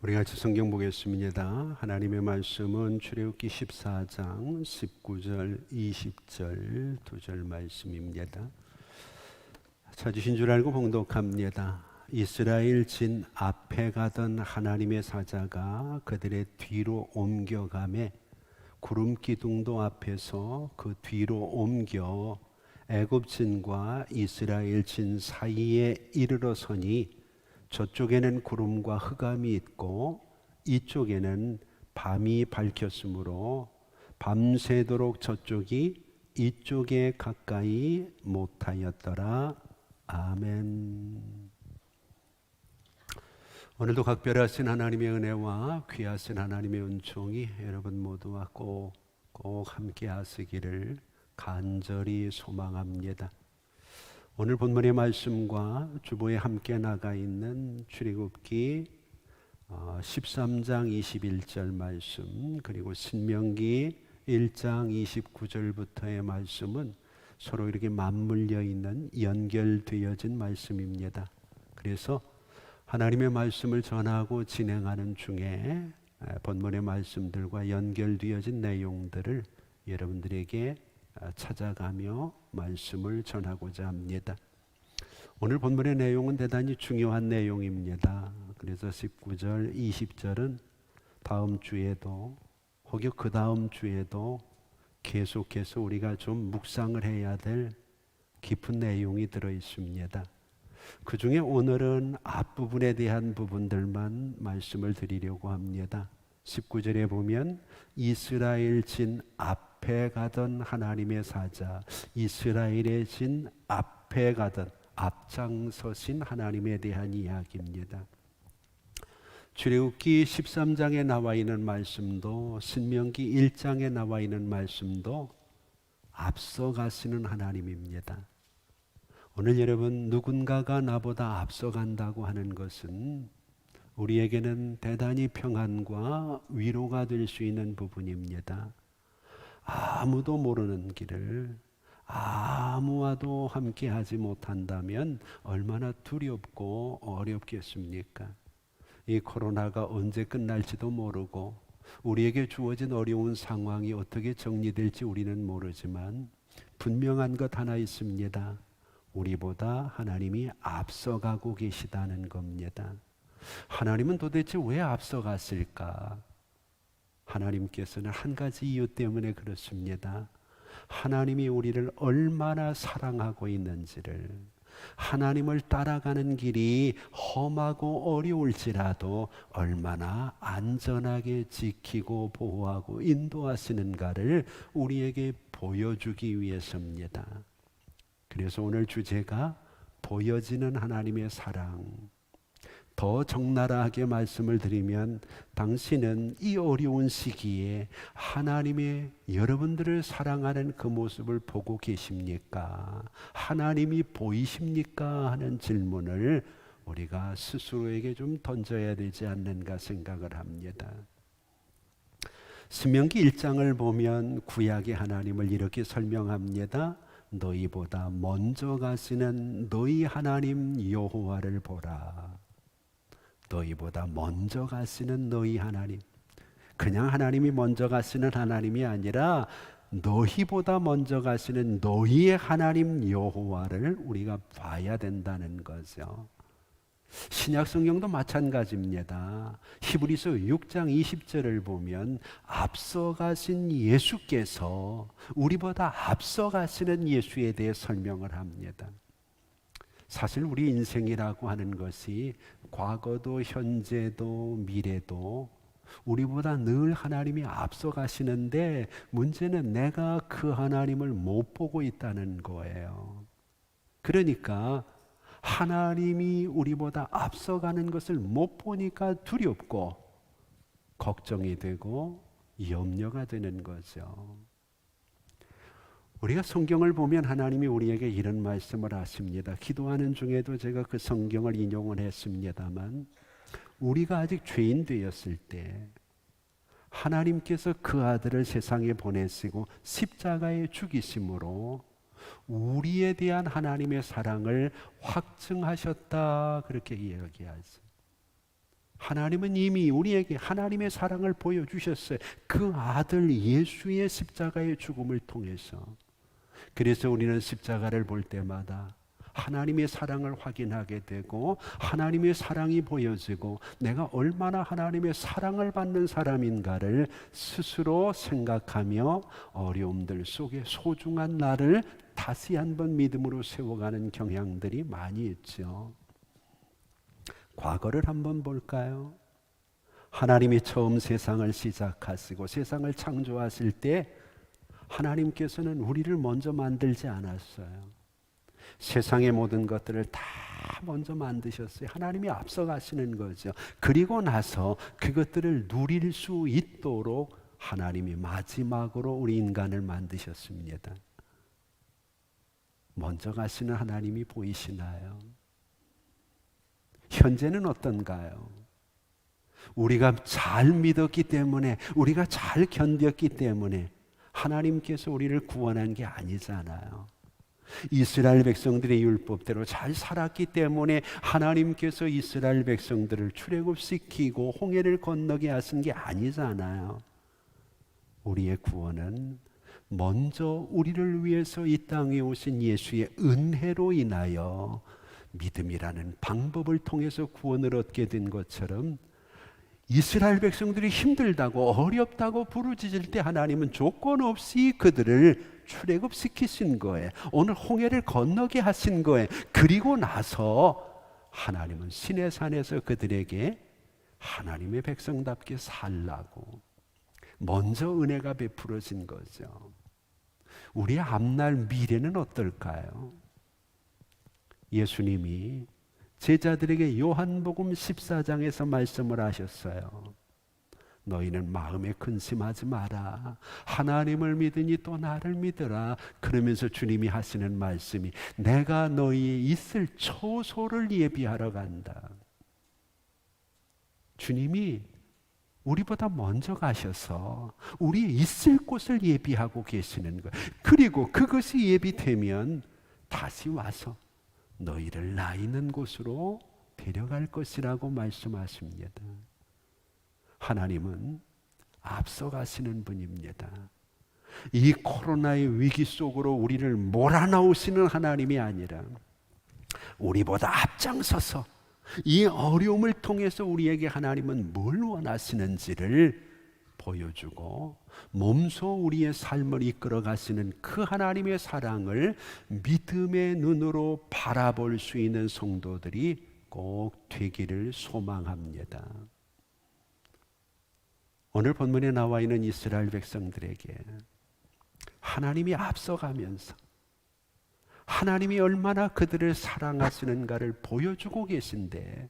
우리 같이 성경 보겠습니다. 하나님의 말씀은 출애굽기 14장 19절 20절 2절 말씀입니다. 찾으신 줄 알고 봉독합니다. 이스라엘 진 앞에 가던 하나님의 사자가 그들의 뒤로 옮겨가매 구름 기둥도 앞에서 그 뒤로 옮겨 애굽 진과 이스라엘 진 사이에 이르러 서니 저쪽에는 구름과 흑암이 있고 이쪽에는 밤이 밝혔으므로 밤새도록 저쪽이 이쪽에 가까이 못하였더라. 아멘. 오늘도 각별하신 하나님의 은혜와 귀하신 하나님의 은총이 여러분 모두와 꼭 함께 하시기를 간절히 소망합니다. 오늘 본문의 말씀과 주보에 함께 나가 있는 출애굽기 13장 21절 말씀, 그리고 신명기 1장 29절부터의 말씀은 서로 이렇게 맞물려 있는 연결되어진 말씀입니다. 그래서 하나님의 말씀을 전하고 진행하는 중에 본문의 말씀들과 연결되어진 내용들을 여러분들에게 찾아가며 말씀을 전하고자 합니다. 오늘 본문의 내용은 대단히 중요한 내용입니다. 그래서 19절, 20절은 다음 주에도 혹여 그 다음 주에도 계속해서 우리가 좀 묵상을 해야 될 깊은 내용이 들어 있습니다. 그 중에 오늘은 앞부분에 대한 부분들만 말씀을 드리려고 합니다. 19절에 보면 이스라엘 진 앞에 가던 하나님의 사자, 이스라엘의 진 앞에 가던 앞장서신 하나님에 대한 이야기입니다. 출애굽기 13장에 나와 있는 말씀도 신명기 1장에 나와 있는 말씀도 앞서가시는 하나님입니다. 오늘 여러분, 누군가가 나보다 앞서간다고 하는 것은 우리에게는 대단히 평안과 위로가 될 수 있는 부분입니다. 아무도 모르는 길을 아무와도 함께 하지 못한다면 얼마나 두렵고 어렵겠습니까? 이 코로나가 언제 끝날지도 모르고 우리에게 주어진 어려운 상황이 어떻게 정리될지 우리는 모르지만 분명한 것 하나 있습니다. 우리보다 하나님이 앞서가고 계시다는 겁니다. 하나님은 도대체 왜 앞서갔을까? 하나님께서는 한 가지 이유 때문에 그렇습니다. 하나님이 우리를 얼마나 사랑하고 있는지를, 하나님을 따라가는 길이 험하고 어려울지라도 얼마나 안전하게 지키고 보호하고 인도하시는가를 우리에게 보여주기 위해서입니다. 그래서 오늘 주제가 보여지는 하나님의 사랑. 더 적나라하게 말씀을 드리면 당신은 이 어려운 시기에 하나님의 여러분들을 사랑하는 그 모습을 보고 계십니까? 하나님이 보이십니까? 하는 질문을 우리가 스스로에게 좀 던져야 되지 않는가 생각을 합니다. 신명기 1장을 보면 구약의 하나님을 이렇게 설명합니다. 너희보다 먼저 가시는 너희 하나님 여호와를 보라. 너희보다 먼저 가시는 너희 하나님. 그냥 하나님이 먼저 가시는 하나님이 아니라 너희보다 먼저 가시는 너희의 하나님 여호와를 우리가 봐야 된다는 거죠. 신약 성경도 마찬가지입니다. 히브리서 6장 20절을 보면 앞서가신 예수께서 우리보다 앞서가시는 예수에 대해 설명을 합니다. 사실 우리 인생이라고 하는 것이 과거도 현재도 미래도 우리보다 늘 하나님이 앞서가시는데 문제는 내가 그 하나님을 못 보고 있다는 거예요. 그러니까 하나님이 우리보다 앞서가는 것을 못 보니까 두렵고 걱정이 되고 염려가 되는 거죠. 우리가 성경을 보면 하나님이 우리에게 이런 말씀을 하십니다. 기도하는 중에도 제가 그 성경을 인용을 했습니다만 우리가 아직 죄인 되었을 때 하나님께서 그 아들을 세상에 보내시고 십자가에 죽이심으로 우리에 대한 하나님의 사랑을 확증하셨다, 그렇게 이야기하죠. 하나님은 이미 우리에게 하나님의 사랑을 보여주셨어요. 그 아들 예수의 십자가의 죽음을 통해서. 그래서 우리는 십자가를 볼 때마다 하나님의 사랑을 확인하게 되고 하나님의 사랑이 보여지고 내가 얼마나 하나님의 사랑을 받는 사람인가를 스스로 생각하며 어려움들 속에 소중한 나를 다시 한번 믿음으로 세워가는 경향들이 많이 있죠. 과거를 한번 볼까요? 하나님이 처음 세상을 시작하시고 세상을 창조하실 때 하나님께서는 우리를 먼저 만들지 않았어요. 세상의 모든 것들을 다 먼저 만드셨어요. 하나님이 앞서가시는 거죠. 그리고 나서 그것들을 누릴 수 있도록 하나님이 마지막으로 우리 인간을 만드셨습니다. 먼저 가시는 하나님이 보이시나요? 현재는 어떤가요? 우리가 잘 믿었기 때문에, 우리가 잘 견뎠기 때문에 하나님께서 우리를 구원한 게 아니잖아요. 이스라엘 백성들의 율법대로 잘 살았기 때문에 하나님께서 이스라엘 백성들을 출애굽시키고 홍해를 건너게 하신 게 아니잖아요. 우리의 구원은 먼저 우리를 위해서 이 땅에 오신 예수의 은혜로 인하여 믿음이라는 방법을 통해서 구원을 얻게 된 것처럼 이스라엘 백성들이 힘들다고 어렵다고 부르짖을 때 하나님은 조건 없이 그들을 출애굽시키신 거예요. 오늘 홍해를 건너게 하신 거예요. 그리고 나서 하나님은 시내산에서 그들에게 하나님의 백성답게 살라고 먼저 은혜가 베풀어진 거죠. 우리의 앞날 미래는 어떨까요? 예수님이 제자들에게 요한복음 14장에서 말씀을 하셨어요. 너희는 마음에 근심하지 마라. 하나님을 믿으니 또 나를 믿으라. 그러면서 주님이 하시는 말씀이 내가 너희의 있을 처소를 예비하러 간다. 주님이 우리보다 먼저 가셔서 우리의 있을 곳을 예비하고 계시는 거예요. 그리고 그것이 예비되면 다시 와서 너희를 나 있는 곳으로 데려갈 것이라고 말씀하십니다. 하나님은 앞서가시는 분입니다. 이 코로나의 위기 속으로 우리를 몰아넣으시는 하나님이 아니라 우리보다 앞장서서 이 어려움을 통해서 우리에게 하나님은 뭘 원하시는지를 보여주고 몸소 우리의 삶을 이끌어 가시는 그 하나님의 사랑을 믿음의 눈으로 바라볼 수 있는 성도들이 꼭 되기를 소망합니다. 오늘 본문에 나와 있는 이스라엘 백성들에게 하나님이 앞서가면서 하나님이 얼마나 그들을 사랑하시는가를 보여주고 계신데,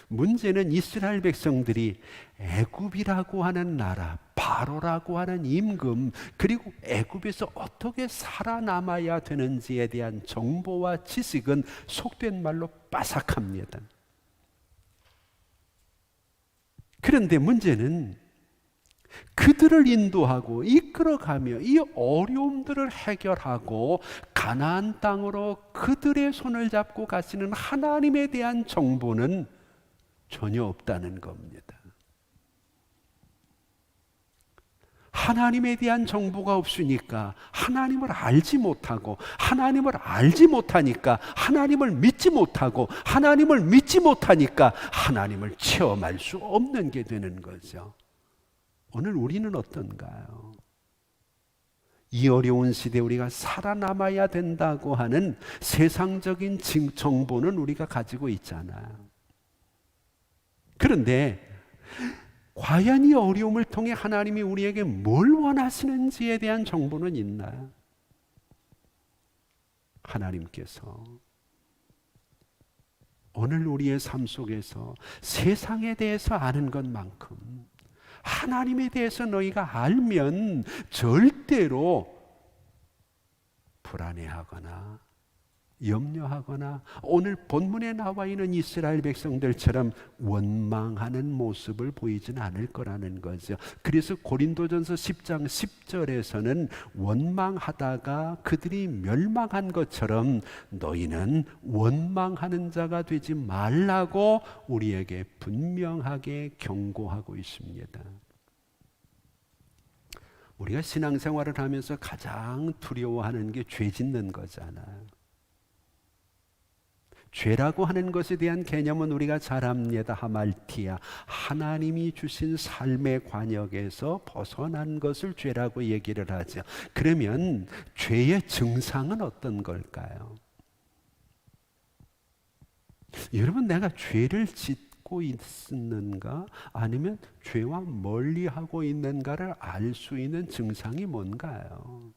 문제는 이스라엘 백성들이 애굽이라고 하는 나라, 바로라고 하는 임금, 그리고 애굽에서 어떻게 살아남아야 되는지에 대한 정보와 지식은 속된 말로 빠삭합니다. 그런데 문제는 그들을 인도하고 이끌어가며 이 어려움들을 해결하고 가나안 땅으로 그들의 손을 잡고 가시는 하나님에 대한 정보는 전혀 없다는 겁니다. 하나님에 대한 정보가 없으니까 하나님을 알지 못하고, 하나님을 알지 못하니까 하나님을 믿지 못하고, 하나님을 믿지 못하니까 하나님을 체험할 수 없는 게 되는 거죠. 오늘 우리는 어떤가요? 이 어려운 시대에 우리가 살아남아야 된다고 하는 세상적인 정보는 우리가 가지고 있잖아요. 그런데 과연 이 어려움을 통해 하나님이 우리에게 뭘 원하시는지에 대한 정보는 있나요? 하나님께서 오늘 우리의 삶 속에서 세상에 대해서 아는 것만큼 하나님에 대해서 너희가 알면 절대로 불안해하거나 염려하거나 오늘 본문에 나와 있는 이스라엘 백성들처럼 원망하는 모습을 보이진 않을 거라는 거죠. 그래서 고린도전서 10장 10절에서는 원망하다가 그들이 멸망한 것처럼 너희는 원망하는 자가 되지 말라고 우리에게 분명하게 경고하고 있습니다. 우리가 신앙생활을 하면서 가장 두려워하는 게 죄 짓는 거잖아요. 죄라고 하는 것에 대한 개념은 우리가 잘 압니다. 하말티아, 하나님이 주신 삶의 관역에서 벗어난 것을 죄라고 얘기를 하죠. 그러면 죄의 증상은 어떤 걸까요? 여러분, 내가 죄를 짓고 있는가 아니면 죄와 멀리하고 있는가를 알 수 있는 증상이 뭔가요?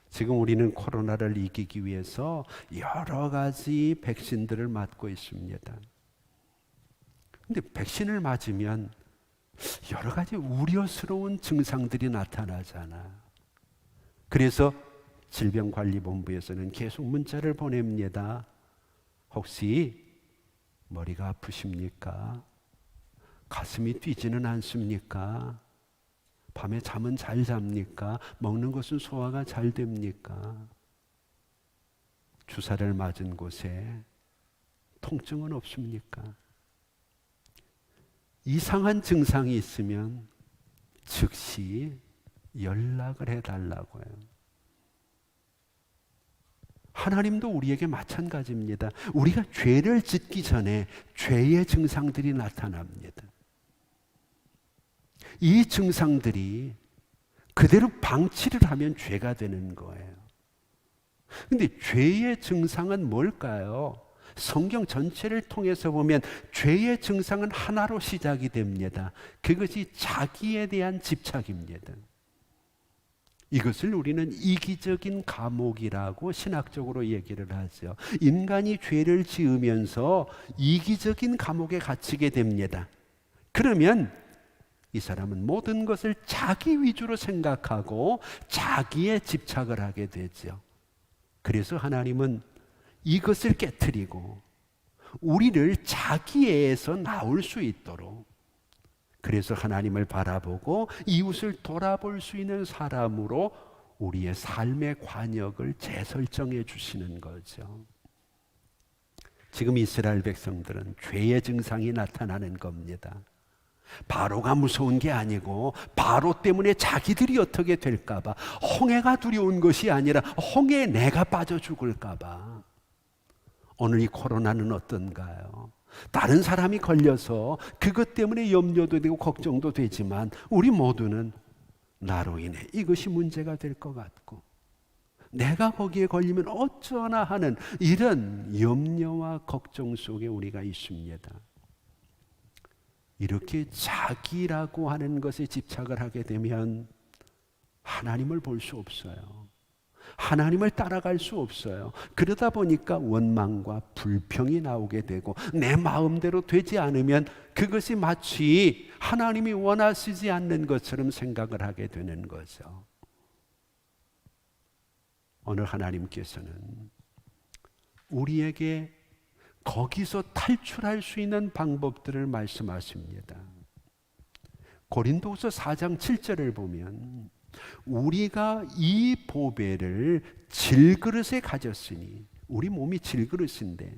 지금 우리는 코로나를 이기기 위해서 여러 가지 백신들을 맞고 있습니다. 근데 백신을 맞으면 여러 가지 우려스러운 증상들이 나타나잖아. 그래서 질병관리본부에서는 계속 문자를 보냅니다. 혹시 머리가 아프십니까? 가슴이 뛰지는 않습니까? 밤에 잠은 잘 잡니까? 먹는 것은 소화가 잘 됩니까? 주사를 맞은 곳에 통증은 없습니까? 이상한 증상이 있으면 즉시 연락을 해달라고 해요. 하나님도 우리에게 마찬가지입니다. 우리가 죄를 짓기 전에 죄의 증상들이 나타납니다. 이 증상들이 그대로 방치를 하면 죄가 되는 거예요. 근데 죄의 증상은 뭘까요? 성경 전체를 통해서 보면 죄의 증상은 하나로 시작이 됩니다. 그것이 자기에 대한 집착입니다. 이것을 우리는 이기적인 감옥이라고 신학적으로 얘기를 하죠. 인간이 죄를 지으면서 이기적인 감옥에 갇히게 됩니다. 그러면 이 사람은 모든 것을 자기 위주로 생각하고 자기에 집착을 하게 되죠. 그래서 하나님은 이것을 깨트리고 우리를 자기애에서 나올 수 있도록, 그래서 하나님을 바라보고 이웃을 돌아볼 수 있는 사람으로 우리의 삶의 관역을 재설정해 주시는 거죠. 지금 이스라엘 백성들은 죄의 증상이 나타나는 겁니다. 바로가 무서운 게 아니고 바로 때문에 자기들이 어떻게 될까 봐, 홍해가 두려운 것이 아니라 홍해에 내가 빠져 죽을까 봐. 오늘 이 코로나는 어떤가요? 다른 사람이 걸려서 그것 때문에 염려도 되고 걱정도 되지만 우리 모두는 나로 인해 이것이 문제가 될 것 같고 내가 거기에 걸리면 어쩌나 하는 이런 염려와 걱정 속에 우리가 있습니다. 이렇게 자기라고 하는 것에 집착을 하게 되면 하나님을 볼 수 없어요. 하나님을 따라갈 수 없어요. 그러다 보니까 원망과 불평이 나오게 되고 내 마음대로 되지 않으면 그것이 마치 하나님이 원하시지 않는 것처럼 생각을 하게 되는 거죠. 오늘 하나님께서는 우리에게 거기서 탈출할 수 있는 방법들을 말씀하십니다. 고린도후서 4장 7절을 보면 우리가 이 보배를 질그릇에 가졌으니, 우리 몸이 질그릇인데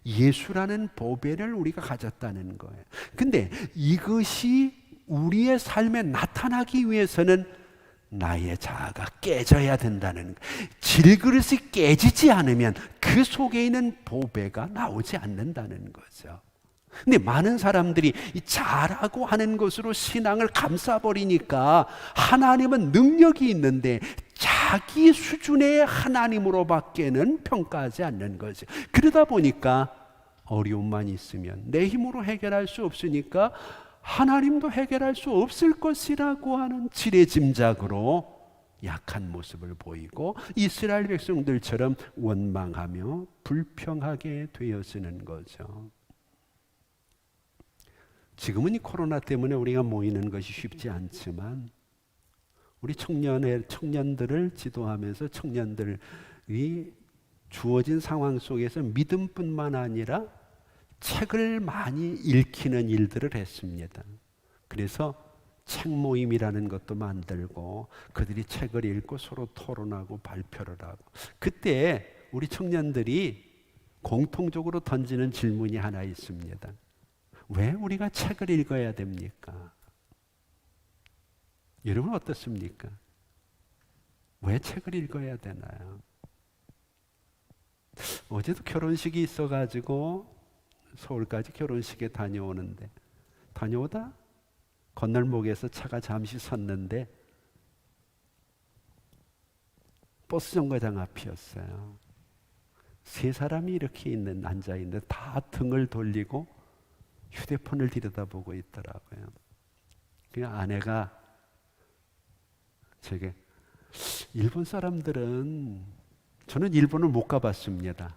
예수라는 보배를 우리가 가졌다는 거예요. 근데 이것이 우리의 삶에 나타나기 위해서는 나의 자아가 깨져야 된다는 거예요. 질그릇이 깨지지 않으면 그 속에 있는 보배가 나오지 않는다는 거죠. 근데 많은 사람들이 이 자라고 하는 것으로 신앙을 감싸버리니까 하나님은 능력이 있는데 자기 수준의 하나님으로밖에는 평가하지 않는 거죠. 그러다 보니까 어려움만 있으면 내 힘으로 해결할 수 없으니까 하나님도 해결할 수 없을 것이라고 하는 지레짐작으로 약한 모습을 보이고 이스라엘 백성들처럼 원망하며 불평하게 되어지는 거죠. 지금은 이 코로나 때문에 우리가 모이는 것이 쉽지 않지만 우리 청년들을 지도하면서 청년들이 주어진 상황 속에서 믿음뿐만 아니라 책을 많이 읽히는 일들을 했습니다. 그래서 책 모임이라는 것도 만들고 그들이 책을 읽고 서로 토론하고 발표를 하고, 그때 우리 청년들이 공통적으로 던지는 질문이 하나 있습니다. 왜 우리가 책을 읽어야 됩니까? 여러분 어떻습니까? 왜 책을 읽어야 되나요? 어제도 결혼식이 있어가지고 서울까지 결혼식에 다녀오는데, 다녀오다 건널목에서 차가 잠시 섰는데 버스 정거장 앞이었어요. 세 사람이 이렇게 앉아있는데 다 등을 돌리고 휴대폰을 들여다보고 있더라고요. 그 아내가 제게, 일본 사람들은, 저는 일본을 못 가봤습니다.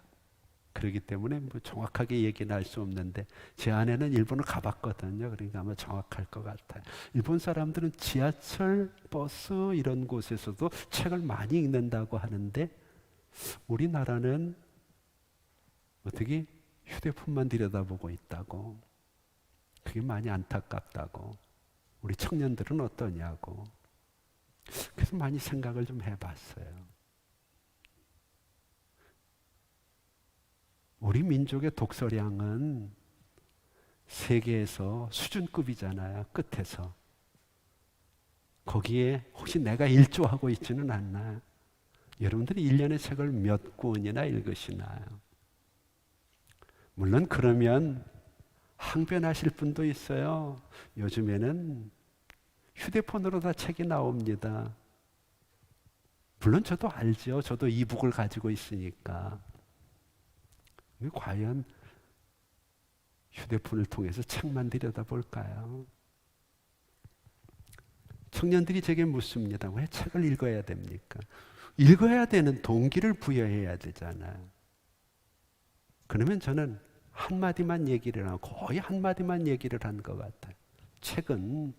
그렇기 때문에 뭐 정확하게 얘기는 할 수 없는데 제 아내는 일본을 가봤거든요. 그러니까 아마 정확할 것 같아요. 일본 사람들은 지하철, 버스 이런 곳에서도 책을 많이 읽는다고 하는데 우리나라는 어떻게 휴대폰만 들여다보고 있다고. 그게 많이 안타깝다고. 우리 청년들은 어떠냐고. 그래서 많이 생각을 좀 해봤어요. 우리 민족의 독서량은 세계에서 수준급이잖아요. 끝에서. 거기에 혹시 내가 일조하고 있지는 않나. 여러분들이 1년에 책을 몇 권이나 읽으시나요? 물론 그러면 항변하실 분도 있어요. 요즘에는 휴대폰으로 다 책이 나옵니다. 물론 저도 알죠. 저도 이북을 가지고 있으니까. 과연 휴대폰을 통해서 책만 들여다볼까요? 청년들이 제게 묻습니다. 왜 책을 읽어야 됩니까? 읽어야 되는 동기를 부여해야 되잖아요. 그러면 저는 한마디만 얘기를 하고, 거의 한마디만 얘기를 한 것 같아요. 책은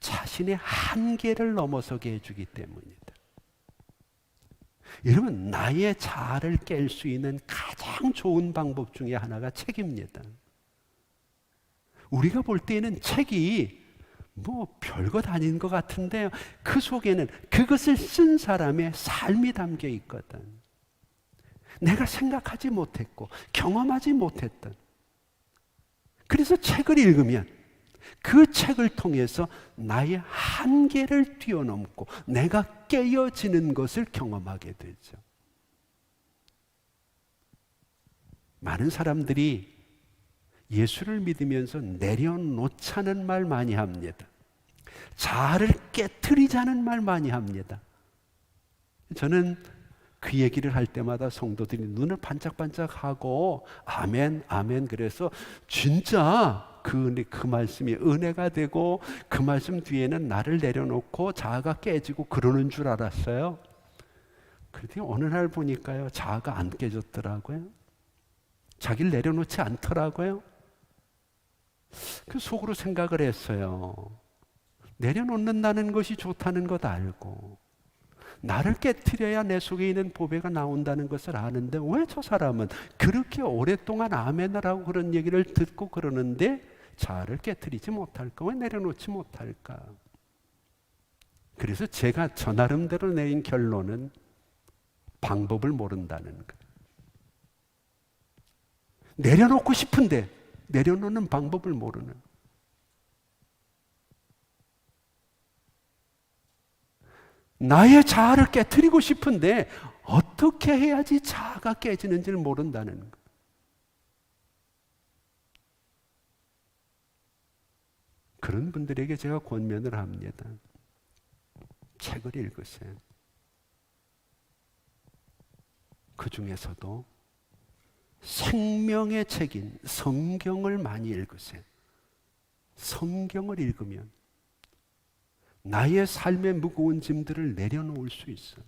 자신의 한계를 넘어서게 해주기 때문이다. 여러분, 나의 자아를 깰 수 있는 가장 좋은 방법 중에 하나가 책입니다. 우리가 볼 때에는 책이 뭐 별것 아닌 것 같은데요. 그 속에는 그것을 쓴 사람의 삶이 담겨 있거든. 내가 생각하지 못했고 경험하지 못했던. 그래서 책을 읽으면 그 책을 통해서 나의 한계를 뛰어넘고 내가 깨어지는 것을 경험하게 되죠. 많은 사람들이 예수를 믿으면서 내려놓자는 말 많이 합니다. 자아를 깨트리자는 말 많이 합니다. 저는 그 얘기를 할 때마다 성도들이 눈을 반짝반짝하고 아멘, 아멘. 그래서 진짜 그 말씀이 은혜가 되고 그 말씀 뒤에는 나를 내려놓고 자아가 깨지고 그러는 줄 알았어요. 그런데 어느 날 보니까요, 자아가 안 깨졌더라고요. 자기를 내려놓지 않더라고요. 그 속으로 생각을 했어요. 내려놓는다는 것이 좋다는 것 알고 나를 깨트려야 내 속에 있는 보배가 나온다는 것을 아는데 왜 저 사람은 그렇게 오랫동안 아멘을 하고 그런 얘기를 듣고 그러는데 자아를 깨트리지 못할까? 왜 내려놓지 못할까? 그래서 제가 저 나름대로 내린 결론은 방법을 모른다는 거예요. 내려놓고 싶은데 내려놓는 방법을 모르는. 나의 자아를 깨트리고 싶은데 어떻게 해야지 자아가 깨지는지를 모른다는 것. 그런 분들에게 제가 권면을 합니다. 책을 읽으세요. 그 중에서도 생명의 책인 성경을 많이 읽으세요. 성경을 읽으면 나의 삶의 무거운 짐들을 내려놓을 수 있어요.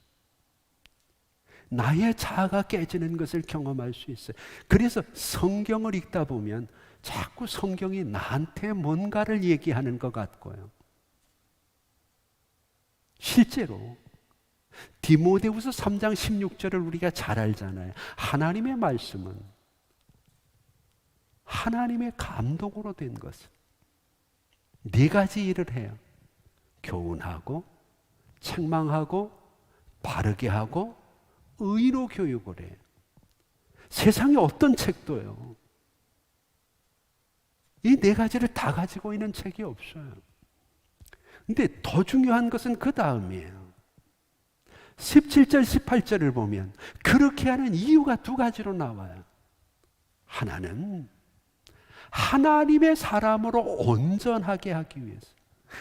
나의 자아가 깨지는 것을 경험할 수 있어요. 그래서 성경을 읽다 보면 자꾸 성경이 나한테 뭔가를 얘기하는 것 같고요. 실제로 디모데후서 3장 16절을 우리가 잘 알잖아요. 하나님의 말씀은 하나님의 감동으로 된 것은 네 가지 일을 해요. 교훈하고 책망하고 바르게 하고 의로 교육을 해요. 세상에 어떤 책도요, 이 네 가지를 다 가지고 있는 책이 없어요. 근데 더 중요한 것은 그 다음이에요. 17절 18절을 보면 그렇게 하는 이유가 두 가지로 나와요. 하나는 하나님의 사람으로 온전하게 하기 위해서,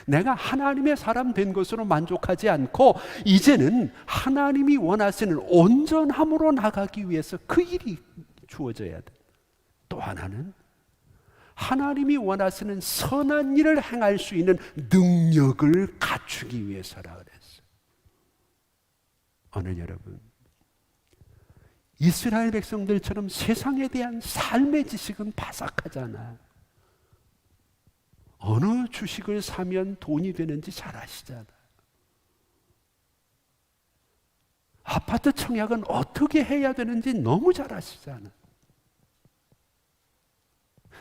내가 하나님의 사람 된 것으로 만족하지 않고 이제는 하나님이 원하시는 온전함으로 나가기 위해서 그 일이 주어져야 돼. 또 하나는 하나님이 원하시는 선한 일을 행할 수 있는 능력을 갖추기 위해서라 그랬어요. 오늘 여러분, 이스라엘 백성들처럼 세상에 대한 삶의 지식은 바삭하잖아요. 어느 주식을 사면 돈이 되는지 잘 아시잖아요. 아파트 청약은 어떻게 해야 되는지 너무 잘 아시잖아요.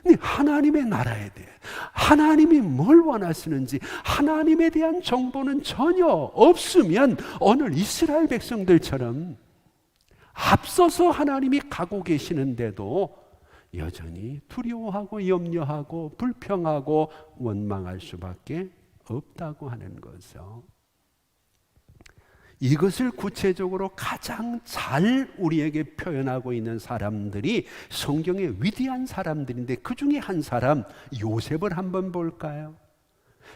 근데 하나님의 나라에 대해, 하나님이 뭘 원하시는지 하나님에 대한 정보는 전혀 없으면 오늘 이스라엘 백성들처럼 앞서서 하나님이 가고 계시는데도 여전히 두려워하고 염려하고 불평하고 원망할 수밖에 없다고 하는 거죠. 이것을 구체적으로 가장 잘 우리에게 표현하고 있는 사람들이 성경의 위대한 사람들인데, 그 중에 한 사람 요셉을 한번 볼까요?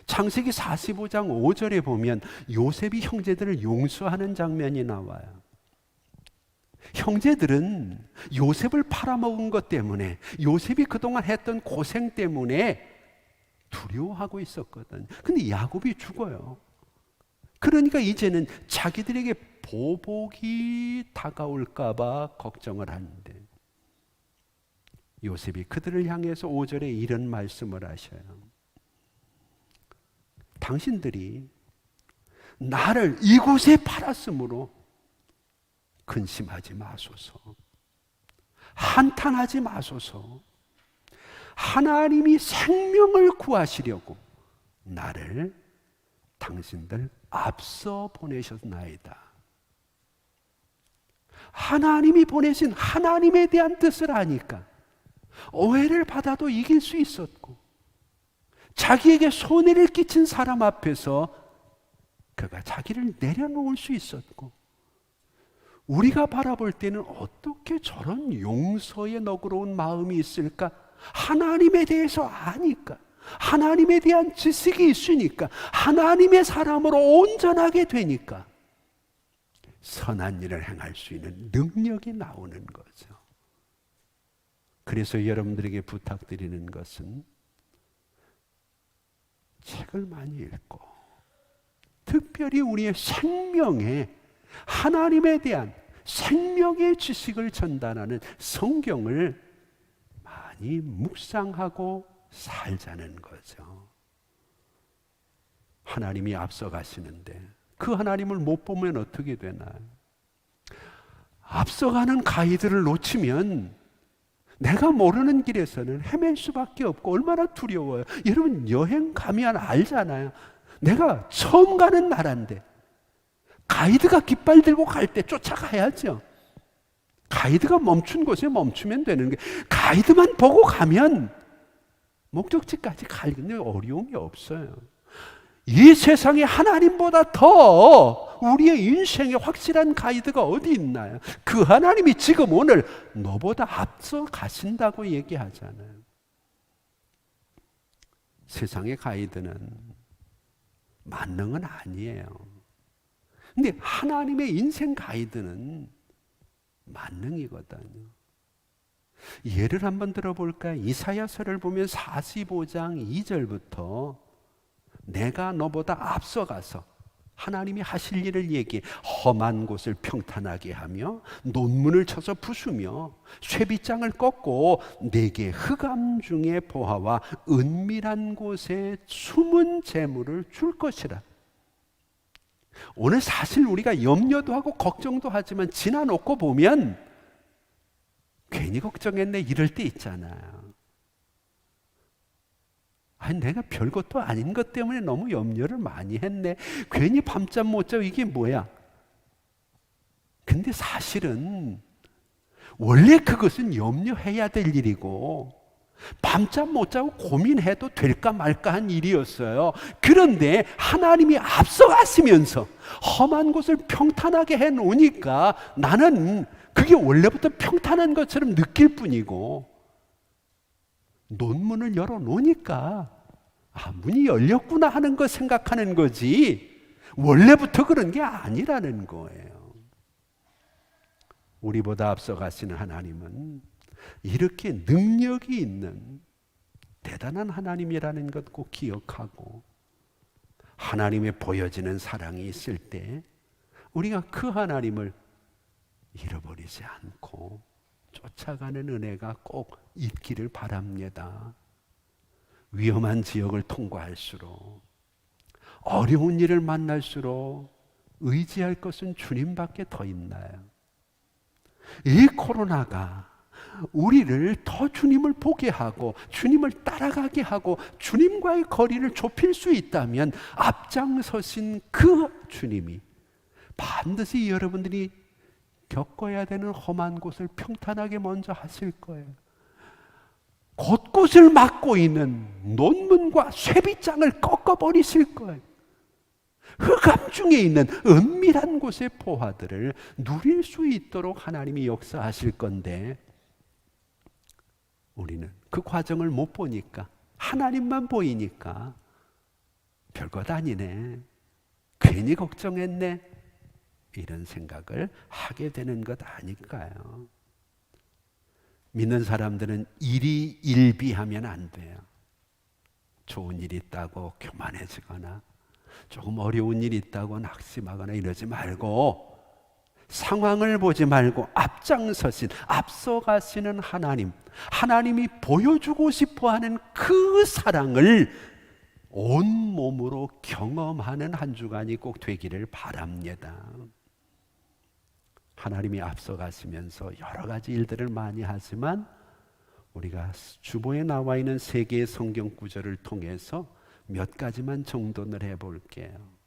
창세기 45장 5절에 보면 요셉이 형제들을 용서하는 장면이 나와요. 형제들은 요셉을 팔아먹은 것 때문에, 요셉이 그동안 했던 고생 때문에 두려워하고 있었거든. 근데 야곱이 죽어요. 그러니까 이제는 자기들에게 보복이 다가올까 봐 걱정을 하는데, 요셉이 그들을 향해서 5절에 이런 말씀을 하셔요. 당신들이 나를 이곳에 팔았으므로 근심하지 마소서, 한탄하지 마소서. 하나님이 생명을 구하시려고 나를 당신들 앞서 보내셨나이다. 하나님이 보내신 하나님에 대한 뜻을 아니까 오해를 받아도 이길 수 있었고, 자기에게 손해를 끼친 사람 앞에서 그가 자기를 내려놓을 수 있었고, 우리가 바라볼 때는 어떻게 저런 용서에 너그러운 마음이 있을까? 하나님에 대해서 아니까, 하나님에 대한 지식이 있으니까, 하나님의 사람으로 온전하게 되니까 선한 일을 행할 수 있는 능력이 나오는 거죠. 그래서 여러분들에게 부탁드리는 것은 책을 많이 읽고, 특별히 우리의 생명에 하나님에 대한 생명의 지식을 전달하는 성경을 많이 묵상하고 살자는 거죠. 하나님이 앞서가시는데 그 하나님을 못 보면 어떻게 되나요? 앞서가는 가이드를 놓치면 내가 모르는 길에서는 헤맬 수밖에 없고 얼마나 두려워요. 여러분, 여행 가면 알잖아요. 내가 처음 가는 나라인데 가이드가 깃발 들고 갈 때 쫓아가야죠. 가이드가 멈춘 곳에 멈추면 되는 게, 가이드만 보고 가면 목적지까지 가는데 어려움이 없어요. 이 세상에 하나님보다 더 우리의 인생에 확실한 가이드가 어디 있나요? 그 하나님이 지금 오늘 너보다 앞서 가신다고 얘기하잖아요. 세상의 가이드는 만능은 아니에요. 근데 하나님의 인생 가이드는 만능이거든요. 예를 한번 들어볼까요? 이사야서를 보면 45장 2절부터 내가 너보다 앞서가서 하나님이 하실 일을 얘기해. 험한 곳을 평탄하게 하며 논문을 쳐서 부수며 쇠빗장을 꺾고 내게 흑암 중에 보화와 은밀한 곳에 숨은 재물을 줄 것이라. 오늘 사실 우리가 염려도 하고 걱정도 하지만 지나놓고 보면 괜히 걱정했네 이럴 때 있잖아요. 아니 내가 별것도 아닌 것 때문에 너무 염려를 많이 했네. 괜히 밤잠 못 자고 이게 뭐야. 근데 사실은 원래 그것은 염려해야 될 일이고 밤잠 못 자고 고민해도 될까 말까 한 일이었어요. 그런데 하나님이 앞서가시면서 험한 곳을 평탄하게 해놓으니까 나는 그게 원래부터 평탄한 것처럼 느낄 뿐이고, 논문을 열어놓으니까 문이 열렸구나 하는 거 생각하는 거지 원래부터 그런 게 아니라는 거예요. 우리보다 앞서가시는 하나님은 이렇게 능력이 있는 대단한 하나님이라는 것 꼭 기억하고, 하나님의 보여지는 사랑이 있을 때 우리가 그 하나님을 잃어버리지 않고 쫓아가는 은혜가 꼭 있기를 바랍니다. 위험한 지역을 통과할수록, 어려운 일을 만날수록 의지할 것은 주님밖에 더 있나요? 이 코로나가 우리를 더 주님을 보게 하고 주님을 따라가게 하고 주님과의 거리를 좁힐 수 있다면 앞장서신 그 주님이 반드시 여러분들이 겪어야 되는 험한 곳을 평탄하게 먼저 하실 거예요. 곳곳을 막고 있는 논문과 쇠빗장을 꺾어버리실 거예요. 흑암 중에 있는 은밀한 곳의 포화들을 누릴 수 있도록 하나님이 역사하실 건데, 우리는 그 과정을 못 보니까, 하나님만 보이니까 별것 아니네, 괜히 걱정했네, 이런 생각을 하게 되는 것 아닐까요? 믿는 사람들은 일희일비하면 안 돼요. 좋은 일 있다고 교만해지거나 조금 어려운 일 있다고 낙심하거나 이러지 말고, 상황을 보지 말고 앞장서신, 앞서가시는 하나님, 하나님이 보여주고 싶어하는 그 사랑을 온 몸으로 경험하는 한 주간이 꼭 되기를 바랍니다. 하나님이 앞서가시면서 여러 가지 일들을 많이 하지만 우리가 주보에 나와 있는 3개의 성경 구절을 통해서 몇 가지만 정돈을 해볼게요.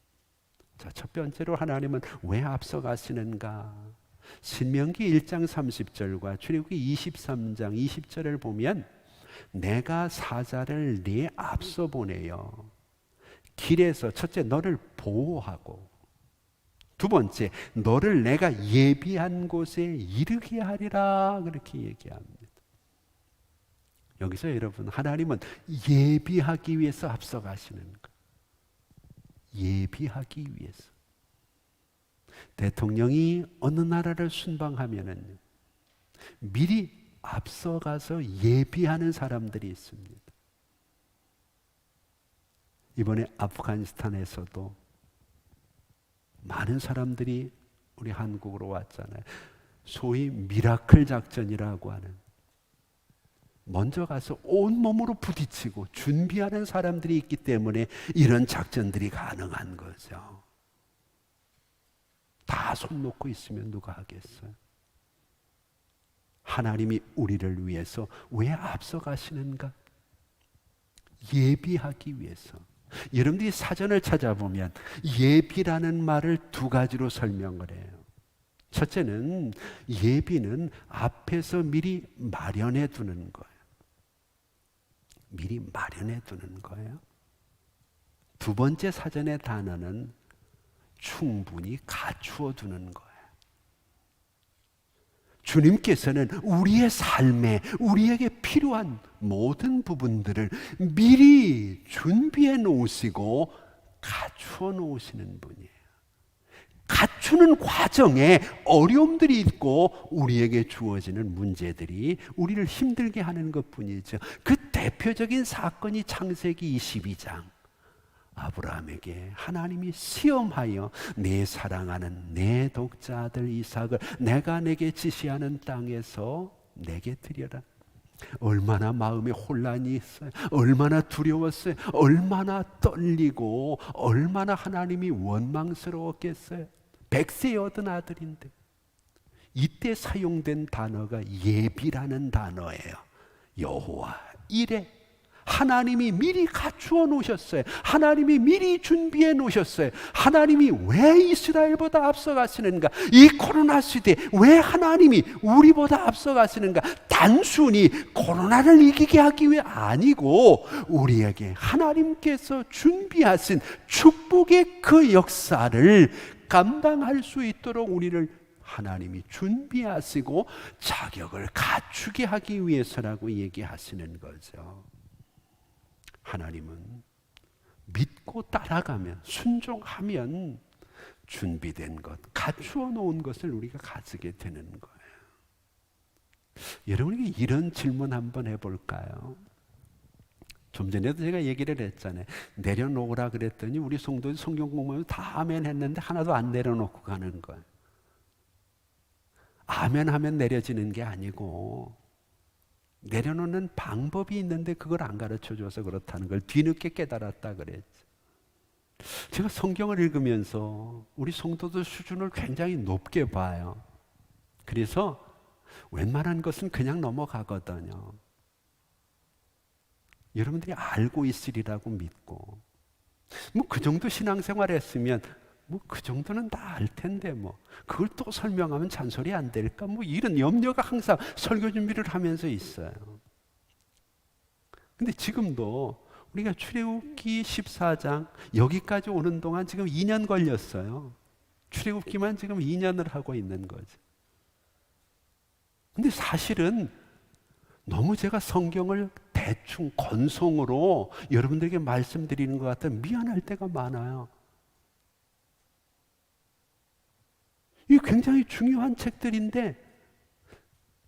자, 첫 번째로 하나님은 왜 앞서가시는가? 신명기 1장 30절과 출애굽기 23장 20절을 보면, 내가 사자를 네 앞서 보내요. 길에서 첫째 너를 보호하고, 두 번째 너를 내가 예비한 곳에 이르게 하리라, 그렇게 얘기합니다. 여기서 여러분, 하나님은 예비하기 위해서 앞서가시는 거예요. 예비하기 위해서. 대통령이 어느 나라를 순방하면은 미리 앞서가서 예비하는 사람들이 있습니다. 이번에 아프가니스탄에서도 많은 사람들이 우리 한국으로 왔잖아요. 소위 미라클 작전이라고 하는, 먼저 가서 온몸으로 부딪히고 준비하는 사람들이 있기 때문에 이런 작전들이 가능한 거죠. 다 손 놓고 있으면 누가 하겠어요? 하나님이 우리를 위해서 왜 앞서가시는가? 예비하기 위해서. 여러분들이 사전을 찾아보면 예비라는 말을 2가지로 설명을 해요. 첫째는 예비는 앞에서 미리 마련해 두는 거예요. 미리 마련해 두는 거예요. 2번째 사전의 단어는 충분히 갖추어 두는 거예요. 주님께서는 우리의 삶에, 우리에게 필요한 모든 부분들을 미리 준비해 놓으시고 갖추어 놓으시는 분이에요. 갖추는 과정에 어려움들이 있고 우리에게 주어지는 문제들이 우리를 힘들게 하는 것뿐이죠. 그 대표적인 사건이 창세기 22장. 아브라함에게 하나님이 시험하여 내 사랑하는 내 독자 아들 이삭을 내가 내게 지시하는 땅에서 내게 드려라. 얼마나 마음에 혼란이 있어요. 얼마나 두려웠어요. 얼마나 떨리고 얼마나 하나님이 원망스러웠겠어요. 100세 얻은 아들인데. 이때 사용된 단어가 예비라는 단어예요. 여호와 이레. 하나님이 미리 갖추어 놓으셨어요. 하나님이 미리 준비해 놓으셨어요. 하나님이 왜 이스라엘보다 앞서가시는가? 이 코로나 시대에 왜 하나님이 우리보다 앞서가시는가? 단순히 코로나를 이기게 하기 위해 아니고 우리에게 하나님께서 준비하신 축복의 그 역사를 감당할 수 있도록 우리를 하나님이 준비하시고 자격을 갖추게 하기 위해서라고 얘기하시는 거죠. 하나님은 믿고 따라가면, 순종하면 준비된 것, 갖추어 놓은 것을 우리가 가지게 되는 거예요. 여러분에게 이런 질문 한번 해볼까요? 좀 전에도 제가 얘기를 했잖아요. 내려놓으라 그랬더니 우리 성도들 성경 공부하면 다 아멘 했는데 하나도 안 내려놓고 가는 거예요. 아멘 하면 내려지는 게 아니고 내려놓는 방법이 있는데 그걸 안 가르쳐줘서 그렇다는 걸 뒤늦게 깨달았다 그랬죠. 제가 성경을 읽으면서 우리 성도들 수준을 굉장히 높게 봐요. 그래서 웬만한 것은 그냥 넘어가거든요. 여러분들이 알고 있으리라고 믿고, 뭐 그 정도 신앙생활 했으면 뭐 그 정도는 다 알 텐데 뭐 그걸 또 설명하면 잔소리 안 될까? 뭐 이런 염려가 항상 설교 준비를 하면서 있어요. 근데 지금도 우리가 출애굽기 14장 여기까지 오는 동안 지금 2년 걸렸어요. 출애굽기만 지금 2년을 하고 있는 거죠. 근데 사실은 너무 제가 성경을 대충 건성으로 여러분들에게 말씀드리는 것 같아 미안할 때가 많아요. 이 굉장히 중요한 책들인데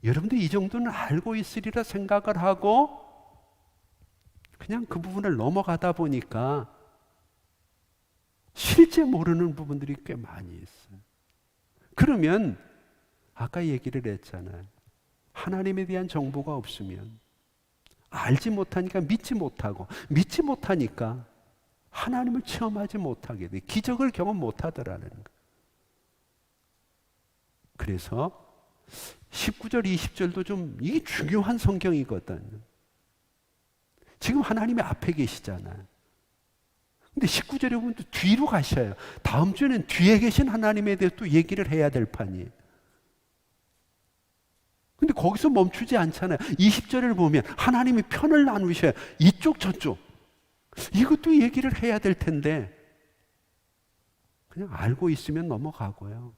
여러분들 이 정도는 알고 있으리라 생각을 하고 그냥 그 부분을 넘어가다 보니까 실제 모르는 부분들이 꽤 많이 있어요. 그러면 아까 얘기를 했잖아요. 하나님에 대한 정보가 없으면 알지 못하니까 믿지 못하고 믿지 못하니까 하나님을 체험하지 못하게 돼. 기적을 경험 못하더라는 거. 그래서 19절 20절도 좀 이게 중요한 성경이거든요. 지금 하나님이 앞에 계시잖아요. 근데 19절에 보면 또 뒤로 가셔요. 다음 주에는 뒤에 계신 하나님에 대해서 또 얘기를 해야 될 판이에요. 근데 거기서 멈추지 않잖아요. 20절을 보면 하나님이 편을 나누셔요. 이쪽 저쪽. 이것도 얘기를 해야 될 텐데 그냥 알고 있으면 넘어가고요.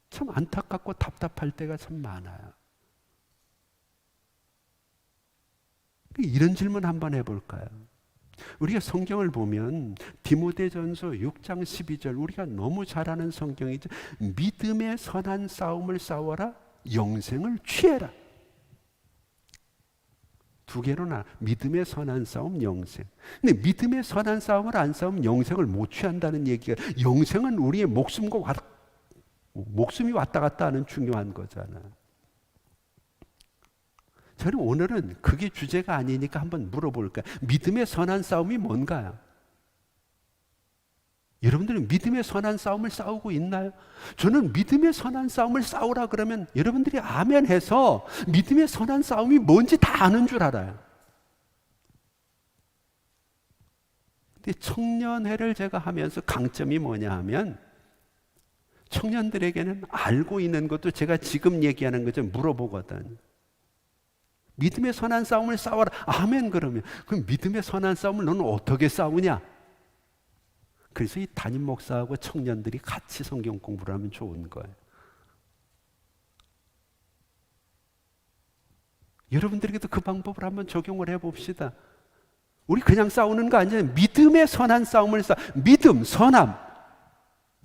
참 안타깝고 답답할 때가 참 많아요. 이런 질문 한번 해볼까요? 우리가 성경을 보면 디모데전서 6장 12절 우리가 너무 잘 아는 성경이죠. 믿음의 선한 싸움을 싸워라 영생을 취해라. 두 개로 나 믿음의 선한 싸움 영생. 근데 믿음의 선한 싸움을 안 싸우면 영생을 못 취한다는 얘기가 영생은 우리의 목숨이 왔다 갔다 하는 중요한 거잖아요. 저는 오늘은 그게 주제가 아니니까 한번 물어볼까요? 믿음의 선한 싸움이 뭔가요? 여러분들은 믿음의 선한 싸움을 싸우고 있나요? 저는 믿음의 선한 싸움을 싸우라 그러면 여러분들이 아멘 해서 믿음의 선한 싸움이 뭔지 다 아는 줄 알아요. 근데 청년회를 제가 하면서 강점이 뭐냐 하면 청년들에게는 알고 있는 것도 제가 지금 얘기하는 것 좀 물어보거든요. 믿음의 선한 싸움을 싸워라. 아멘 그러면 그럼 믿음의 선한 싸움을 너는 어떻게 싸우냐? 그래서 이 담임 목사하고 청년들이 같이 성경 공부를 하면 좋은 거예요. 여러분들에게도 그 방법을 한번 적용을 해봅시다. 우리 그냥 싸우는 거 아니잖아요. 믿음의 선한 싸움을 믿음, 선함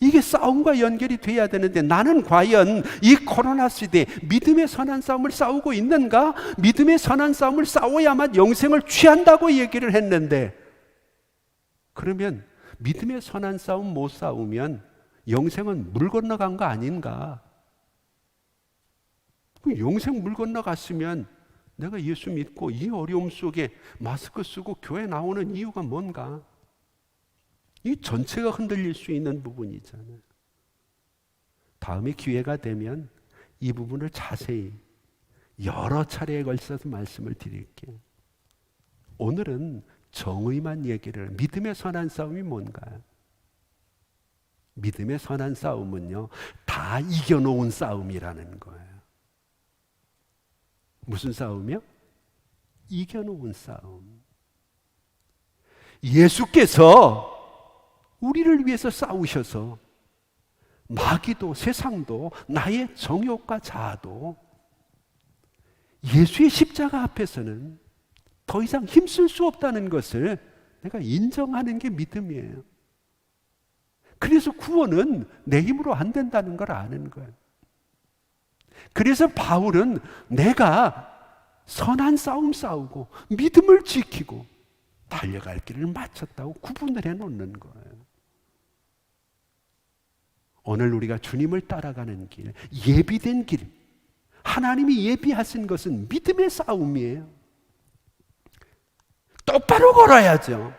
이게 싸움과 연결이 돼야 되는데 나는 과연 이 코로나 시대에 믿음의 선한 싸움을 싸우고 있는가? 믿음의 선한 싸움을 싸워야만 영생을 취한다고 얘기를 했는데 그러면 믿음의 선한 싸움 못 싸우면 영생은 물 건너간 거 아닌가? 영생 물 건너갔으면 내가 예수 믿고 이 어려움 속에 마스크 쓰고 교회 나오는 이유가 뭔가? 이 전체가 흔들릴 수 있는 부분이잖아요. 다음에 기회가 되면 이 부분을 자세히 여러 차례에 걸쳐서 말씀을 드릴게요. 오늘은 정의만 얘기를, 믿음의 선한 싸움이 뭔가요? 믿음의 선한 싸움은요, 다 이겨놓은 싸움이라는 거예요. 무슨 싸움이요? 이겨놓은 싸움. 예수께서 우리를 위해서 싸우셔서 마귀도 세상도 나의 정욕과 자아도 예수의 십자가 앞에서는 더 이상 힘쓸 수 없다는 것을 내가 인정하는 게 믿음이에요. 그래서 구원은 내 힘으로 안 된다는 걸 아는 거예요. 그래서 바울은 내가 선한 싸움 싸우고 믿음을 지키고 달려갈 길을 마쳤다고 구분을 해놓는 거예요. 오늘 우리가 주님을 따라가는 길, 예비된 길, 하나님이 예비하신 것은 믿음의 싸움이에요. 똑바로 걸어야죠.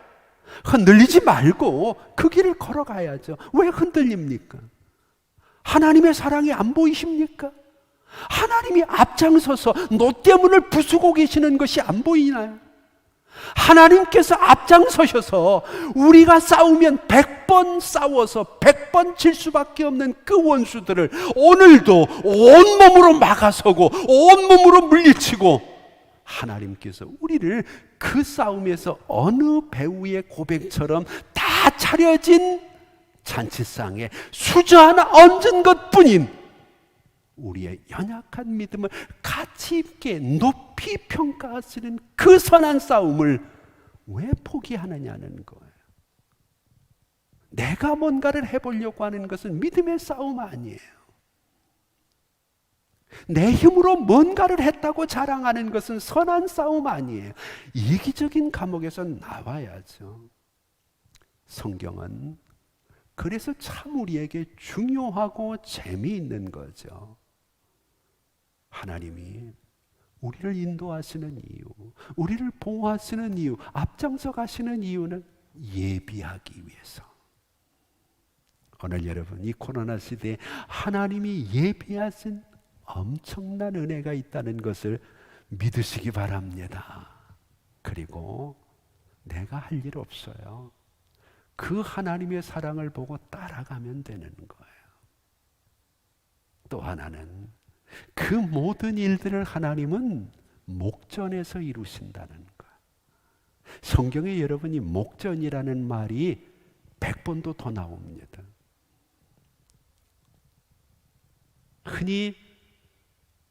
흔들리지 말고 그 길을 걸어가야죠. 왜 흔들립니까? 하나님의 사랑이 안 보이십니까? 하나님이 앞장서서 노대문을 부수고 계시는 것이 안 보이나요? 하나님께서 앞장서셔서 우리가 싸우면 100번 싸워서 100번 질 수밖에 없는 그 원수들을 오늘도 온몸으로 막아서고 온몸으로 물리치고 하나님께서 우리를 그 싸움에서 어느 배우의 고백처럼 다 차려진 잔치상에 수저 하나 얹은 것뿐인 우리의 연약한 믿음을 가치 있게 높이 평가하시는 그 선한 싸움을 왜 포기하느냐는 거예요. 내가 뭔가를 해보려고 하는 것은 믿음의 싸움 아니에요. 내 힘으로 뭔가를 했다고 자랑하는 것은 선한 싸움 아니에요. 이기적인 감옥에서 나와야죠. 성경은 그래서 참 우리에게 중요하고 재미있는 거죠. 하나님이 우리를 인도하시는 이유, 우리를 보호하시는 이유, 앞장서 가시는 이유는 예비하기 위해서. 오늘 여러분, 이 코로나 시대에 하나님이 예비하신 엄청난 은혜가 있다는 것을 믿으시기 바랍니다. 그리고 내가 할 일 없어요. 그 하나님의 사랑을 보고 따라가면 되는 거예요. 또 하나는 그 모든 일들을 하나님은 목전에서 이루신다는 거예요. 성경에 여러분이 목전이라는 말이 100번도 더 나옵니다. 흔히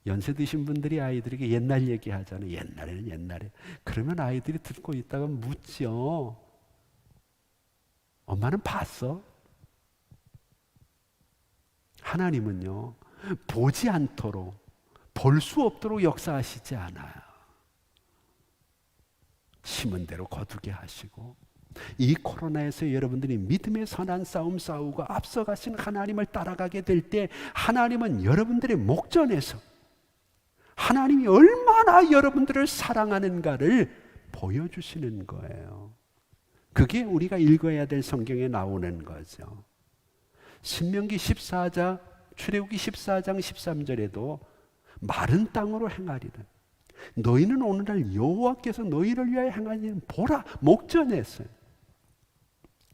연세 드신 분들이 아이들에게 옛날 얘기하잖아요. 옛날에. 그러면 아이들이 듣고 있다가 묻죠. 엄마는 봤어? 하나님은요, 보지 않도록, 볼 수 없도록 역사하시지 않아요. 심은 대로 거두게 하시고, 이 코로나에서 여러분들이 믿음의 선한 싸움 싸우고 앞서가신 하나님을 따라가게 될 때 하나님은 여러분들의 목전에서 하나님이 얼마나 여러분들을 사랑하는가를 보여주시는 거예요. 그게 우리가 읽어야 될 성경에 나오는 거죠. 신명기 14장, 출애굽기 14장 13절에도 마른 땅으로 행하리라. 너희는 오늘날 여호와께서 너희를 위하여 행하는 일은 보라, 목전에서.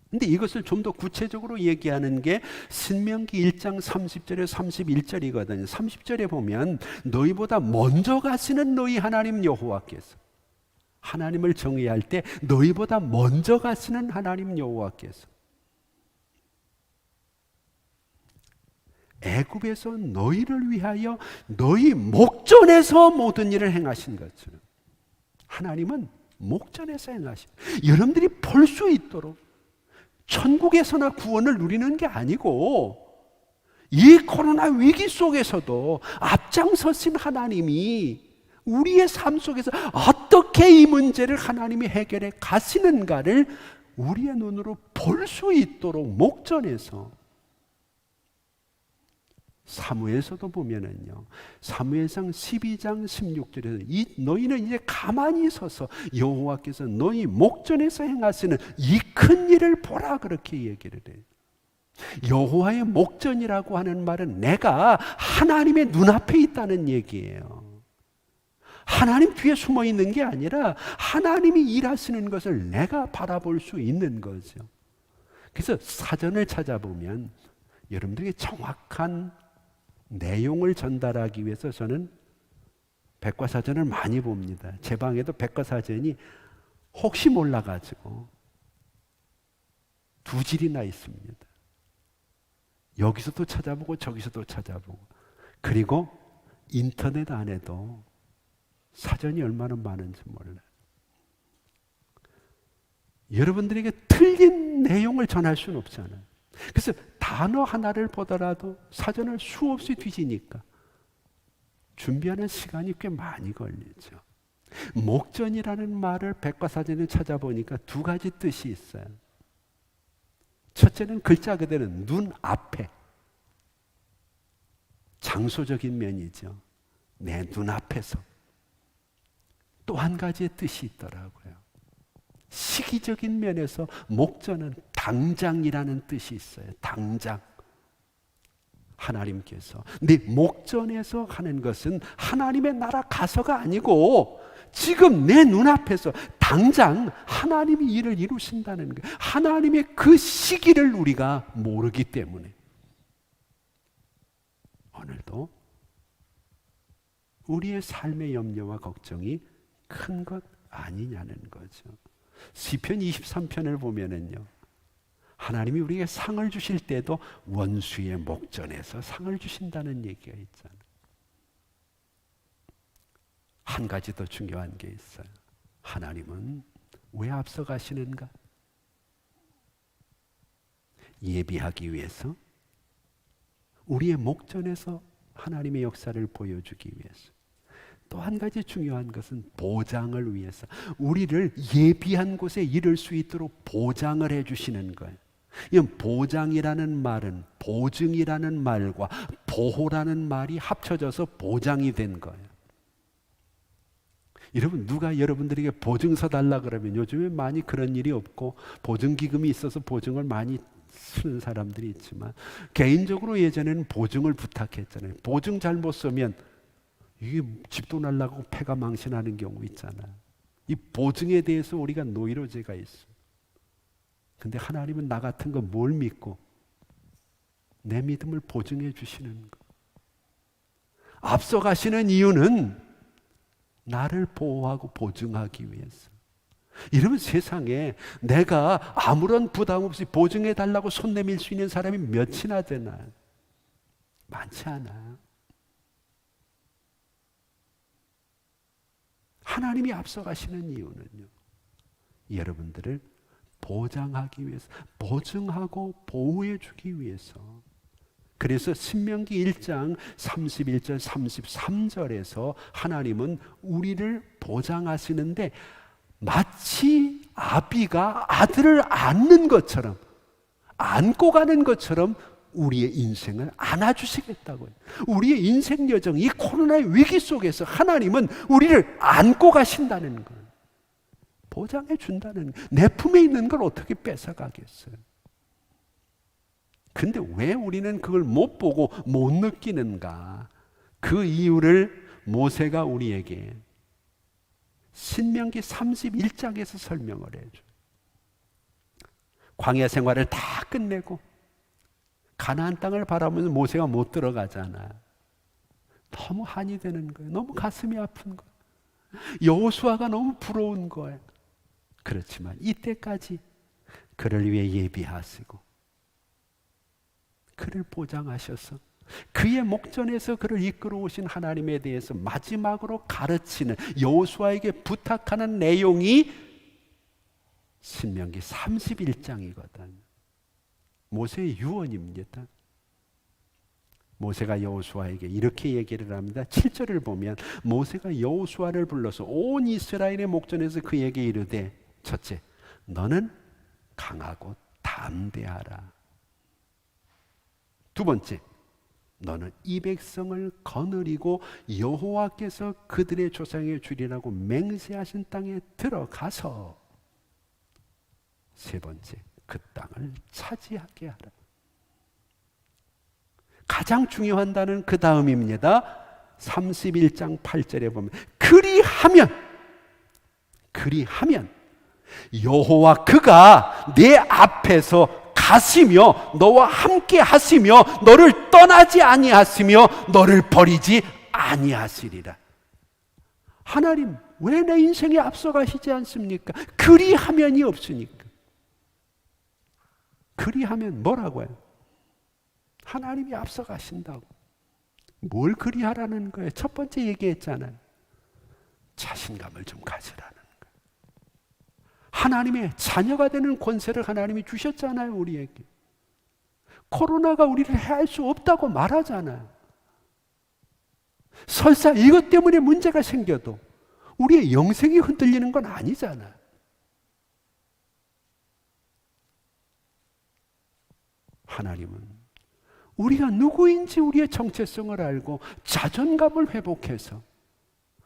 근데 이것을 좀 더 구체적으로 얘기하는 게 신명기 1장 30절에 31절이거든요. 30절에 보면 너희보다 먼저 가시는 너희 하나님 여호와께서, 하나님을 정의할 때 너희보다 먼저 가시는 하나님 여호와께서 애굽에서 너희를 위하여 너희 목전에서 모든 일을 행하신 것처럼 하나님은 목전에서 행하신, 여러분들이 볼 수 있도록 천국에서나 구원을 누리는 게 아니고 이 코로나 위기 속에서도 앞장서신 하나님이 우리의 삶 속에서 어떻게 이 문제를 하나님이 해결해 가시는가를 우리의 눈으로 볼 수 있도록 목전에서 사무엘서도 보면은요, 사무엘상 12장 16절에서 너희는 이제 가만히 서서 여호와께서 너희 목전에서 행하시는 이 큰 일을 보라, 그렇게 얘기를 해요. 여호와의 목전이라고 하는 말은 내가 하나님의 눈앞에 있다는 얘기예요. 하나님 뒤에 숨어 있는 게 아니라 하나님이 일하시는 것을 내가 바라볼 수 있는 거죠. 그래서 사전을 찾아보면 여러분들에게 정확한 내용을 전달하기 위해서 저는 백과사전을 많이 봅니다. 제 방에도 백과사전이 혹시 몰라가지고 2질이나 있습니다. 여기서도 찾아보고 저기서도 찾아보고, 그리고 인터넷 안에도 사전이 얼마나 많은지 몰라요. 여러분들에게 틀린 내용을 전할 수는 없잖아요. 그래서 단어 하나를 보더라도 사전을 수없이 뒤지니까 준비하는 시간이 꽤 많이 걸리죠. 목전이라는 말을 백과사전에 찾아보니까 2가지 뜻이 있어요. 첫째는 글자 그대로 눈 앞에, 장소적인 면이죠. 내 눈앞에서. 또 한 가지의 뜻이 있더라고요. 시기적인 면에서 목전은 당장이라는 뜻이 있어요. 당장. 하나님께서 내 목전에서 하는 것은 하나님의 나라 가서가 아니고 지금 내 눈앞에서 당장 하나님이 일을 이루신다는 거예요. 하나님의 그 시기를 우리가 모르기 때문에 오늘도 우리의 삶의 염려와 걱정이 큰 것 아니냐는 거죠. 시편 23편을 보면은요, 하나님이 우리에게 상을 주실 때도 원수의 목전에서 상을 주신다는 얘기가 있잖아요. 한 가지 더 중요한 게 있어요. 하나님은 왜 앞서가시는가? 예비하기 위해서, 우리의 목전에서 하나님의 역사를 보여주기 위해서. 또 한 가지 중요한 것은 보장을 위해서, 우리를 예비한 곳에 이를 수 있도록 보장을 해주시는 거예요. 이 보장이라는 말은 보증이라는 말과 보호라는 말이 합쳐져서 보장이 된 거예요. 여러분, 누가 여러분들에게 보증서 달라 그러면 요즘에 많이 그런 일이 없고 보증기금이 있어서 보증을 많이 쓰는 사람들이 있지만, 개인적으로 예전에는 보증을 부탁했잖아요. 보증 잘못 쓰면 이게 집도 날라가고 폐가 망신하는 경우 있잖아요. 이 보증에 대해서 우리가 노이로제가 있어요. 근데 하나님은 나 같은 거 뭘 믿고 내 믿음을 보증해 주시는 거. 앞서가시는 이유는 나를 보호하고 보증하기 위해서. 이러면 세상에 내가 아무런 부담 없이 보증해 달라고 손 내밀 수 있는 사람이 몇이나 되나요? 많지 않아요. 하나님이 앞서가시는 이유는요, 여러분들을 보장하기 위해서, 보증하고 보호해 주기 위해서. 그래서 신명기 1장 31절 33절에서 하나님은 우리를 보장하시는데 마치 아비가 아들을 안는 것처럼, 안고 가는 것처럼 우리의 인생을 안아주시겠다고요. 우리의 인생 여정, 이 코로나의 위기 속에서 하나님은 우리를 안고 가신다는 거예요. 보장해 준다는 거예요. 내 품에 있는 걸 어떻게 뺏어가겠어요? 근데 왜 우리는 그걸 못 보고 못 느끼는가? 그 이유를 모세가 우리에게 신명기 31장에서 설명을 해줘요. 광야 생활을 다 끝내고 가나안 땅을 바라보면서 모세가 못 들어가잖아. 너무 한이 되는 거예요. 너무 가슴이 아픈 거예요. 여호수아가 너무 부러운 거예요. 그렇지만 이때까지 그를 위해 예비하시고 그를 보장하셔서 그의 목전에서 그를 이끌어 오신 하나님에 대해서 마지막으로 가르치는, 여호수아에게 부탁하는 내용이 신명기 31장이거든요. 모세의 유언입니다. 모세가 여호수아에게 이렇게 얘기를 합니다. 7절을 보면 모세가 여호수아를 불러서 온 이스라엘의 목전에서 그에게 이르되, 첫째, 너는 강하고 담대하라. 두 번째, 너는 이 백성을 거느리고 여호와께서 그들의 조상에 주리라고 맹세하신 땅에 들어가서 세 번째, 그 땅을 차지하게 하라. 가장 중요한 단어는 그 다음입니다. 31장 8절에 보면 그리하면 여호와 그가 내 앞에서 가시며 너와 함께 하시며 너를 떠나지 아니하시며 너를 버리지 아니하시리라. 하나님 왜 내 인생에 앞서가시지 않습니까? 그리하면이 없으니까. 그리하면 뭐라고 해요? 하나님이 앞서가신다고. 뭘 그리하라는 거예요? 첫 번째 얘기했잖아요. 자신감을 좀 가지라는 거예요. 하나님의 자녀가 되는 권세를 하나님이 주셨잖아요, 우리에게. 코로나가 우리를 해할 수 없다고 말하잖아요. 설사 이것 때문에 문제가 생겨도 우리의 영생이 흔들리는 건 아니잖아요. 하나님은 우리가 누구인지 우리의 정체성을 알고 자존감을 회복해서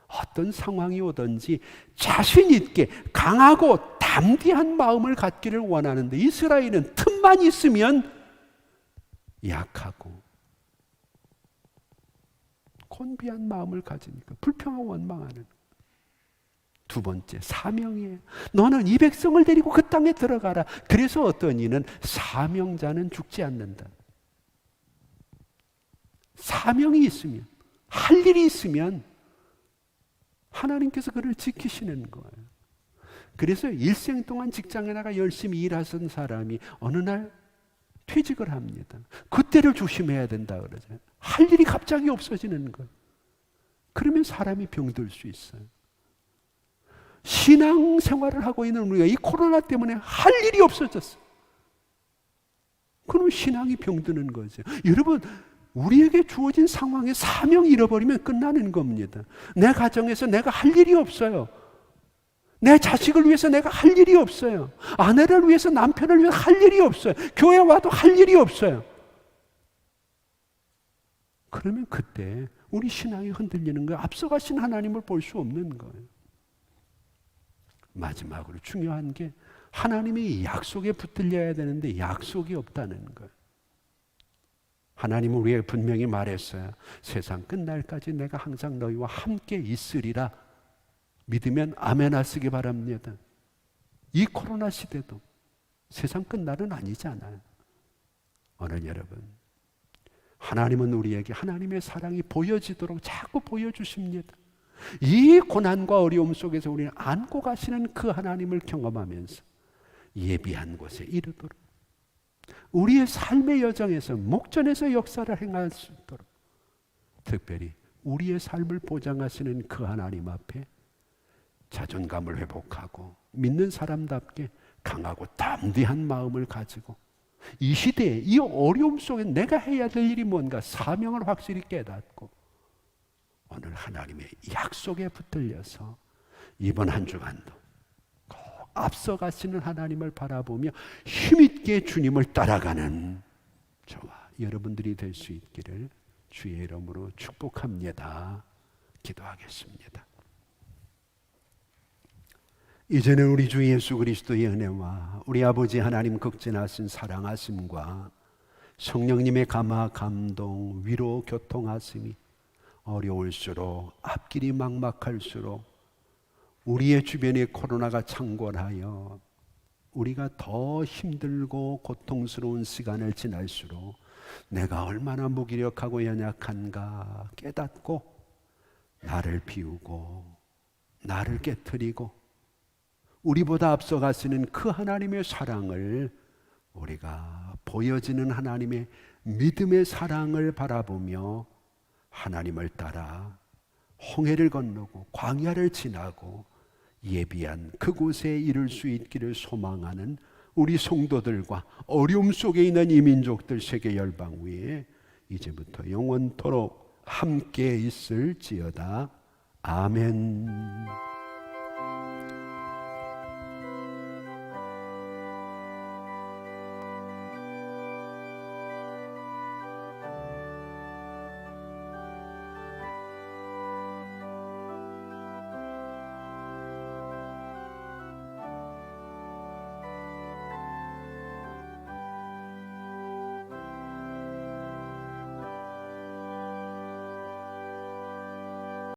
어떤 상황이 오든지 자신 있게 강하고 담대한 마음을 갖기를 원하는데, 이스라엘은 틈만 있으면 약하고 곤비한 마음을 가지니까 불평하고 원망하는. 두 번째, 사명이에요. 너는 이 백성을 데리고 그 땅에 들어가라. 그래서 어떤 이는 사명자는 죽지 않는다. 사명이 있으면, 할 일이 있으면 하나님께서 그를 지키시는 거예요. 그래서 일생 동안 직장에 나가 열심히 일하던 사람이 어느 날 퇴직을 합니다. 그때를 조심해야 된다 그러죠. 할 일이 갑자기 없어지는 거예요. 그러면 사람이 병들 수 있어요. 신앙생활을 하고 있는 우리가 이 코로나 때문에 할 일이 없어졌어요. 그럼 신앙이 병드는 거죠. 여러분, 우리에게 주어진 상황에 사명 잃어버리면 끝나는 겁니다. 내 가정에서 내가 할 일이 없어요. 내 자식을 위해서 내가 할 일이 없어요. 아내를 위해서, 남편을 위해서 할 일이 없어요. 교회 와도 할 일이 없어요. 그러면 그때 우리 신앙이 흔들리는 거예요. 앞서가신 하나님을 볼 수 없는 거예요. 마지막으로 중요한 게 하나님이 약속에 붙들려야 되는데 약속이 없다는 거예요. 하나님은 우리에게 분명히 말했어요. 세상 끝날까지 내가 항상 너희와 함께 있으리라. 믿으면 아멘 하시기 바랍니다. 이 코로나 시대도 세상 끝날은 아니잖아요. 오늘 여러분, 하나님은 우리에게 하나님의 사랑이 보여지도록 자꾸 보여주십니다. 이 고난과 어려움 속에서 우리는 안고 가시는 그 하나님을 경험하면서 예비한 곳에 이르도록, 우리의 삶의 여정에서 목전에서 역사를 행할 수 있도록, 특별히 우리의 삶을 보장하시는 그 하나님 앞에 자존감을 회복하고 믿는 사람답게 강하고 담대한 마음을 가지고 이 시대에, 이 어려움 속에 내가 해야 될 일이 뭔가 사명을 확실히 깨닫고 오늘 하나님의 약속에 붙들려서 이번 한 주간도 꼭 앞서가시는 하나님을 바라보며 힘있게 주님을 따라가는 저와 여러분들이 될 수 있기를 주의 이름으로 축복합니다. 기도하겠습니다. 이제는 우리 주 예수 그리스도의 은혜와 우리 아버지 하나님 극진하신 사랑하심과 성령님의 감화 감동 위로 교통하심이 어려울수록 앞길이 막막할수록 우리의 주변에 코로나가 창궐하여 우리가 더 힘들고 고통스러운 시간을 지날수록 내가 얼마나 무기력하고 연약한가 깨닫고 나를 비우고 나를 깨트리고 우리보다 앞서가시는 그 하나님의 사랑을 우리가 보여지는 하나님의 믿음의 사랑을 바라보며 하나님을 따라 홍해를 건너고 광야를 지나고 예비한 그곳에 이를 수 있기를 소망하는 우리 성도들과 어려움 속에 있는 이민족들 세계 열방 위에 이제부터 영원토록 함께 있을지어다. 아멘.